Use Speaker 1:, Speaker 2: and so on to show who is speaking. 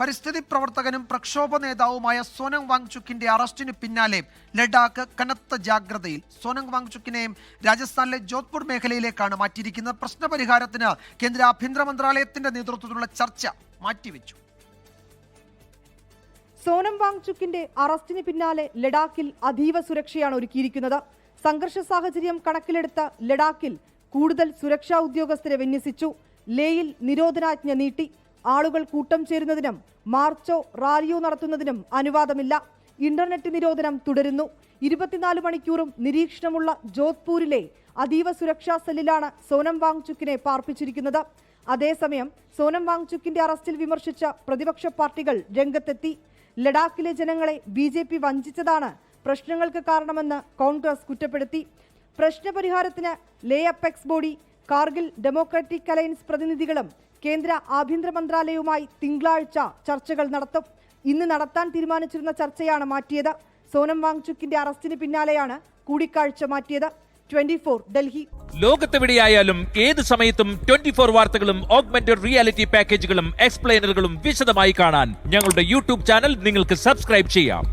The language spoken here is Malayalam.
Speaker 1: പരിസ്ഥിതി പ്രവർത്തകനും പ്രക്ഷോഭ നേതാവുമായ സോനം വാങ്ചുക്കിന്റെ അറസ്റ്റിന് പിന്നാലെ ലഡാക്ക് കനത്ത ജാഗ്രതയിൽ. സോനം വാങ്ചുക്കിനെയും രാജസ്ഥാനിലെ ജോധ്പൂർ മേഖലയിലേക്കാണ് മാറ്റിയിരിക്കുന്നത്. പ്രശ്നപരിഹാരത്തിന് കേന്ദ്ര ആഭ്യന്തര മന്ത്രാലയത്തിന്റെ നേതൃത്വത്തിലുള്ള ചർച്ച മാറ്റിവെച്ചു.
Speaker 2: സോനം വാങ്ചുക്കിന്റെ അറസ്റ്റിന് പിന്നാലെ ലഡാക്കിൽ അതീവ സുരക്ഷയാണ് ഒരുക്കിയിരിക്കുന്നത്. സംഘർഷ സാഹചര്യം കണക്കിലെടുത്ത് ലഡാക്കിൽ കൂടുതൽ സുരക്ഷാ ഉദ്യോഗസ്ഥരെ വിന്യസിച്ചു. ലേയിൽ നിരോധനാജ്ഞ നീട്ടി. ആളുകൾ കൂട്ടം ചേരുന്നതിനും മാർച്ചോ റാലിയോ നടത്തുന്നതിനും അനുവാദമില്ല. ഇന്റർനെറ്റ് നിരോധനം തുടരുന്നു. 24 മണിക്കൂറും നിരീക്ഷണമുള്ള ജോധ്പൂരിലെ അതീവ സുരക്ഷാ സെല്ലിലാണ് സോനം വാങ്ചുക്കിനെ പാർപ്പിച്ചിരിക്കുന്നത്. അതേസമയം സോനം വാങ്ചുക്കിന്റെ അറസ്റ്റിൽ വിമർശിച്ച പ്രതിപക്ഷ പാർട്ടികൾ രംഗത്തെത്തി. ലഡാക്കിലെ ജനങ്ങളെ BJP വഞ്ചിച്ചതാണ് പ്രശ്നങ്ങൾക്ക് കാരണമെന്ന് കോൺഗ്രസ് കുറ്റപ്പെടുത്തി. പ്രശ്നപരിഹാരത്തിന് Leh apex body, Kargil democratic alliance പ്രതിനിധികളും കേന്ദ്ര ആഭ്യന്തര മന്ത്രാലയവുമായി തിങ്കളാഴ്ച ചർച്ചകൾ നടത്തും. ഇന്ന് നടത്താൻ തീരുമാനിച്ചിരുന്ന ചർച്ചയാണ് മാറ്റിയത്. സോനം വാങ്ചുക്കിന്റെ അറസ്റ്റിന് പിന്നാലെയാണ് കൂടിക്കാഴ്ച മാറ്റിയത്. 24 ഡൽഹി.
Speaker 3: ലോകത്തെവിടെയായാലും ഏത് സമയത്തും 24 വാർത്തകളും ഓഗ്മെന്റഡ് റിയാലിറ്റി പാക്കേജുകളും എക്സ്പ്ലെയിനറുകളും വിശദമായി കാണാൻ ഞങ്ങളുടെ യൂട്യൂബ് ചാനൽ നിങ്ങൾക്ക് സബ്സ്ക്രൈബ് ചെയ്യാം.